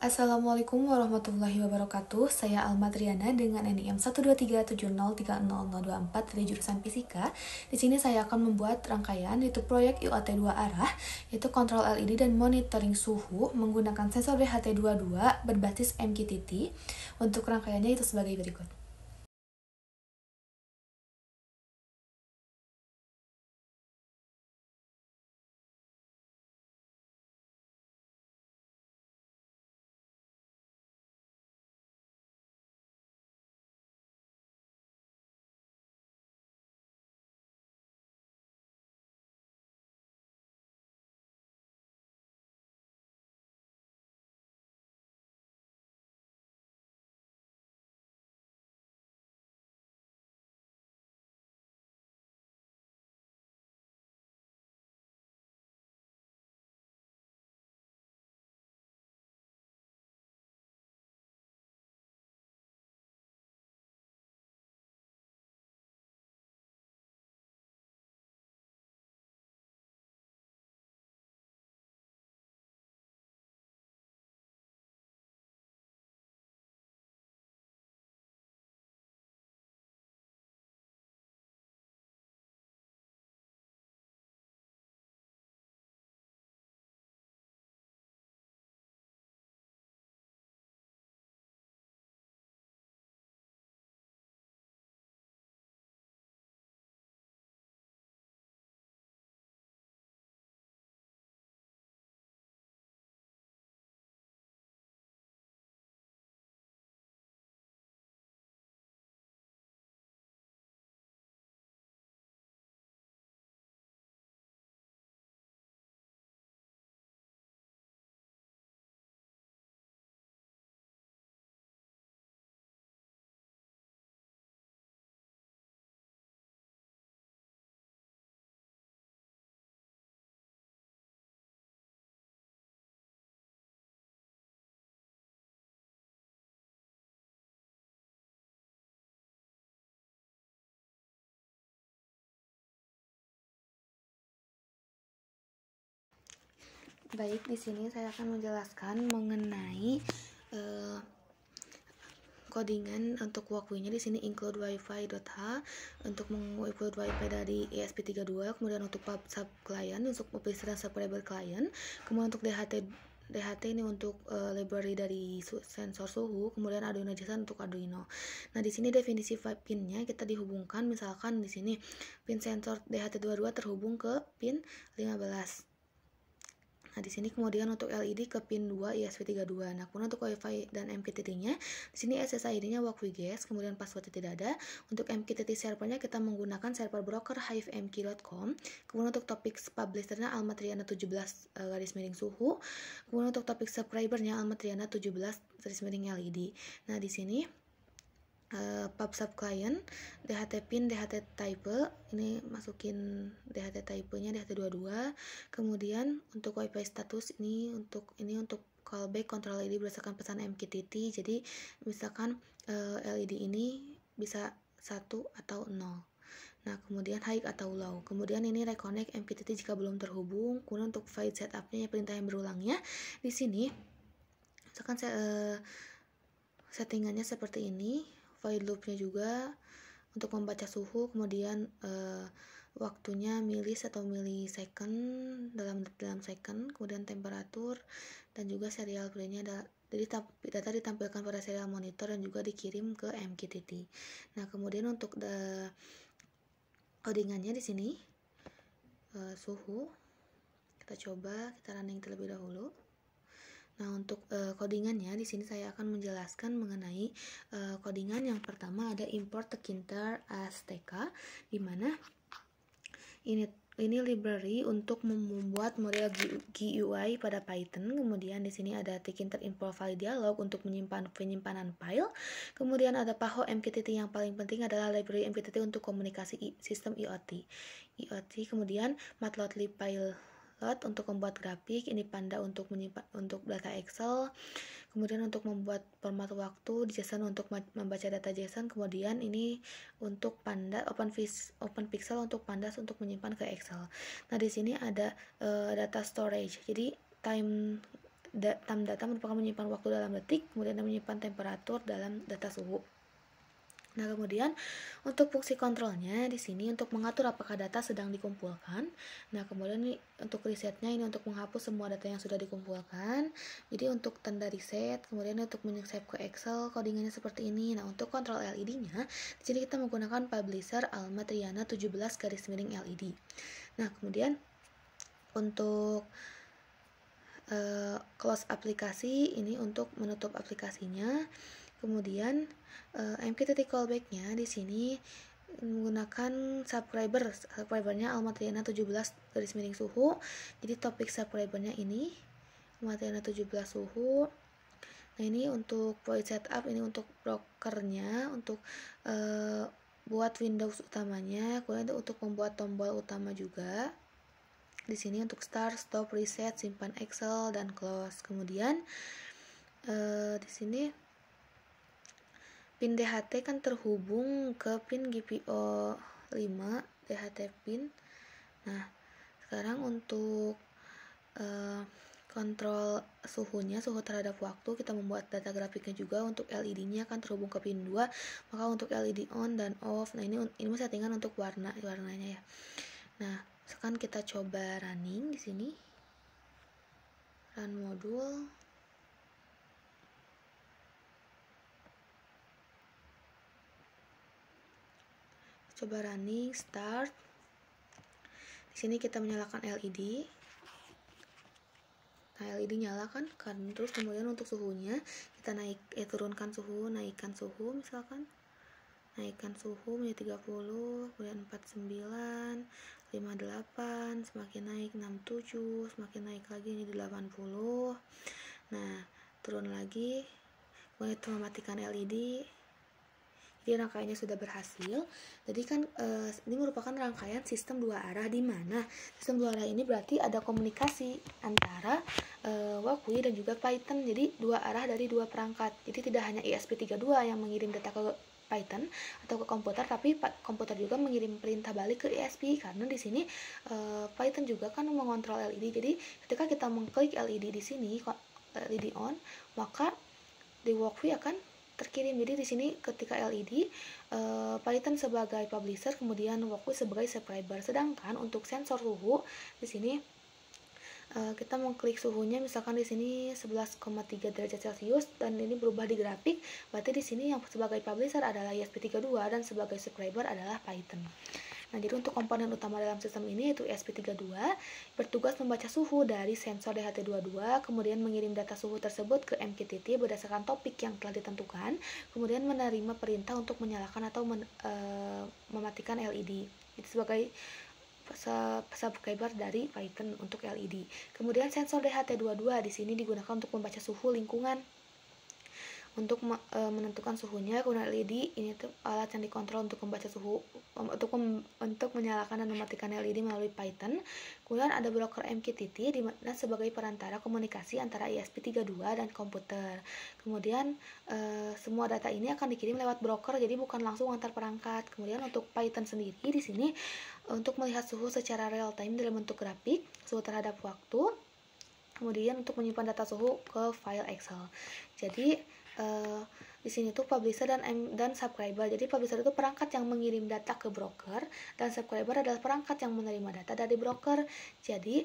Assalamualaikum warahmatullahi wabarakatuh. Saya Alma Triana dengan NIM 12370300224 dari jurusan Fisika. Di sini saya akan membuat rangkaian yaitu proyek IoT 2 arah, yaitu kontrol LED dan monitoring suhu menggunakan sensor DHT22 berbasis MQTT. Untuk rangkaiannya itu sebagai berikut. Baik, di sini saya akan menjelaskan mengenai codingan untuk walkWI-nya. Di sini include wifi.h untuk menginclude wifi dari ESP32, kemudian untuk pub sub client untuk publisher subscriber client, kemudian untuk DHT ini untuk library dari sensor suhu, kemudian Arduino JSON untuk Arduino. Nah, di sini definisi pin-nya kita dihubungkan, misalkan di sini pin sensor DHT22 terhubung ke pin 15. Nah, di sini kemudian untuk LED ke pin 2 ESP32. Nah, kemudian untuk WiFi dan MQTT-nya, di sini SSID-nya walkWI-GES, kemudian passwordnya tidak ada. Untuk MQTT servernya kita menggunakan server broker hivemq.com. Kemudian untuk topik publisher-nya Almatriana 17 _suhu. Kemudian untuk topik subscriber-nya Almatriana 17 LED. Nah, di sini pub sub client DHT pin DHT type, ini masukin DHT typenya DHT22. Kemudian untuk wifi status ini untuk callback control LED berdasarkan pesan MQTT. Jadi misalkan LED ini bisa 1 atau 0. Nah, kemudian high atau low. Kemudian ini reconnect MQTT jika belum terhubung. Kemudian untuk file setupnya perintah yang berulangnya di sini misalkan settingannya seperti ini. Void loopnya juga untuk membaca suhu, kemudian waktunya milis atau millisecond dalam second, kemudian temperatur dan juga serial playnya jadi data ditampilkan pada serial monitor dan juga dikirim ke MQTT. Nah, kemudian untuk codingannya di sini suhu kita running terlebih dahulu. Nah, untuk codingannya di sini saya akan menjelaskan mengenai codingan. Yang pertama ada import Tkinter Azteca, di mana ini library untuk membuat model GUI pada Python. Kemudian di sini ada Tkinter import file dialog untuk penyimpanan file. Kemudian ada PAHO MQTT. Yang paling penting adalah library MQTT untuk komunikasi sistem IoT. Kemudian Matplotlib file untuk membuat grafik, ini Panda untuk menyimpan untuk data Excel, kemudian untuk membuat format waktu di JSON untuk membaca data JSON, kemudian ini untuk Panda OpenPixel untuk Pandas untuk menyimpan ke Excel. Nah, di sini ada data storage. Jadi time data merupakan menyimpan waktu dalam detik, kemudian menyimpan temperatur dalam data suhu. Nah, kemudian untuk fungsi kontrolnya di sini untuk mengatur apakah data sedang dikumpulkan. Nah, kemudian ini untuk risetnya ini untuk menghapus semua data yang sudah dikumpulkan. Jadi untuk tanda riset, kemudian untuk menyave ke Excel codingannya seperti ini. Nah, untuk kontrol LED-nya di sini kita menggunakan publisher Alma Triana 17 LED. Nah, kemudian untuk close aplikasi ini untuk menutup aplikasinya. Kemudian MQ.callback-nya di sini menggunakan subscribernya Alma Triana 17 Jadi topik subscribernya ini Alma Triana 17 suhu. Nah, ini untuk void setup, ini untuk brokernya, untuk buat Windows utamanya, kemudian untuk membuat tombol utama juga. Di sini untuk start, stop, reset, simpan Excel dan close. Kemudian di sini pin DHT kan terhubung ke pin GPO 5 DHT pin. Nah, sekarang untuk kontrol suhunya, suhu terhadap waktu, kita membuat data grafiknya juga. Untuk LED-nya akan terhubung ke pin 2, maka untuk LED on dan off. Nah, ini settingan untuk warnanya ya. Nah, sekarang kita coba running di sini. Run modul. Coba running, start. Di sini kita menyalakan LED. Nah, LED nyala kan, terus kemudian untuk suhunya kita turunkan suhu, naikkan suhu misalkan. Naikkan suhu menjadi 30, kemudian 49, 58, semakin naik 67, semakin naik lagi ini 80. Nah, turun lagi. Kemudian itu mematikan LED. Jadi rangkaiannya sudah berhasil. Jadi kan ini merupakan rangkaian sistem dua arah, di mana sistem dua arah ini berarti ada komunikasi antara Wakui dan juga Python. Jadi dua arah dari dua perangkat. Jadi tidak hanya ESP32 yang mengirim data ke Python atau ke komputer, tapi komputer juga mengirim perintah balik ke ESP, karena di sini Python juga kan mengontrol LED. Jadi ketika kita mengklik LED di sini, LED on, maka di Wakui akan terkirim. Jadi di sini ketika LED Python sebagai publisher, kemudian Wakui sebagai subscriber. Sedangkan untuk sensor suhu di sini kita mengklik suhunya, misalkan di sini 11,3 derajat Celcius dan ini berubah di grafik. Berarti di sini yang sebagai publisher adalah ESP32 dan sebagai subscriber adalah Python. Nah, jadi untuk komponen utama dalam sistem ini yaitu ESP32 bertugas membaca suhu dari sensor DHT22, kemudian mengirim data suhu tersebut ke MQTT berdasarkan topik yang telah ditentukan, kemudian menerima perintah untuk menyalakan atau mematikan LED. Itu sebagai subscriber dari Python untuk LED. Kemudian sensor DHT22 di sini digunakan untuk membaca suhu lingkungan, untuk menentukan suhunya. Kemudian LED ini tuh alat yang dikontrol untuk membaca suhu, untuk menyalakan dan mematikan LED melalui Python. Kemudian ada broker MQTT di mana sebagai perantara komunikasi antara ESP32 dan komputer. Kemudian semua data ini akan dikirim lewat broker, jadi bukan langsung antar perangkat. Kemudian untuk Python sendiri di sini untuk melihat suhu secara real time dalam bentuk grafik, suhu terhadap waktu. Kemudian untuk menyimpan data suhu ke file Excel. Jadi di sini tuh publisher dan subscriber. Jadi publisher itu perangkat yang mengirim data ke broker, dan subscriber adalah perangkat yang menerima data dari broker. Jadi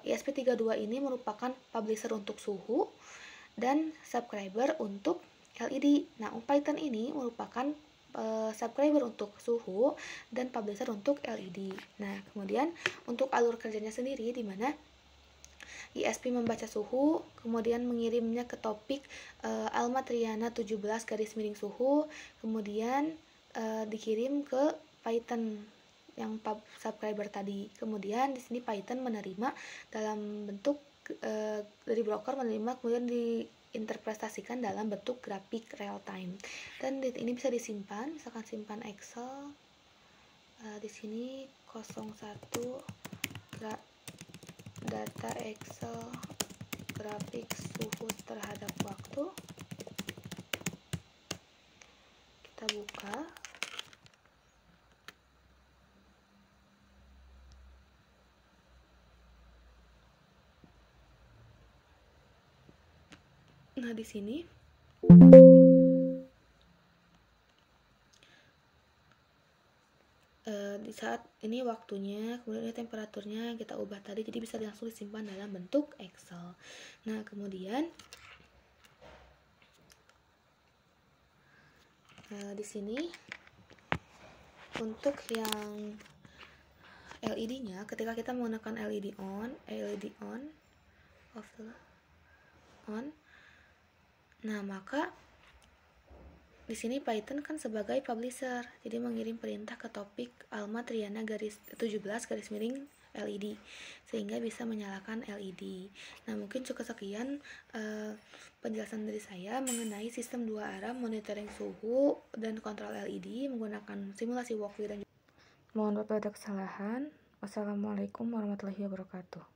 ESP32 ini merupakan publisher untuk suhu dan subscriber untuk LED. Nah, Python ini merupakan subscriber untuk suhu dan publisher untuk LED. Nah, kemudian untuk alur kerjanya sendiri, di mana ESP membaca suhu, kemudian mengirimnya ke topik Alma Triana 17 suhu, kemudian dikirim ke Python yang subscriber tadi. Kemudian di sini Python menerima dalam bentuk dari broker, menerima kemudian diinterpretasikan dalam bentuk grafik real time. Dan ini bisa disimpan, misalkan simpan Excel. Di sini 01 data Excel grafik suhu terhadap waktu. Kita buka. Nah, di sini di saat ini waktunya, kemudian ini temperaturnya kita ubah tadi, jadi bisa langsung disimpan dalam bentuk Excel. Nah, kemudian di sini untuk yang LED-nya, ketika kita menggunakan LED on, nah maka di sini Python kan sebagai publisher, jadi mengirim perintah ke topik Alma Triana garis 17 garis miring LED sehingga bisa menyalakan LED. Nah, mungkin cukup sekian penjelasan dari saya mengenai sistem 2 arah monitoring suhu dan kontrol LED menggunakan simulasi walkthrough dan mohon maaf ada kesalahan. Wassalamualaikum warahmatullahi wabarakatuh.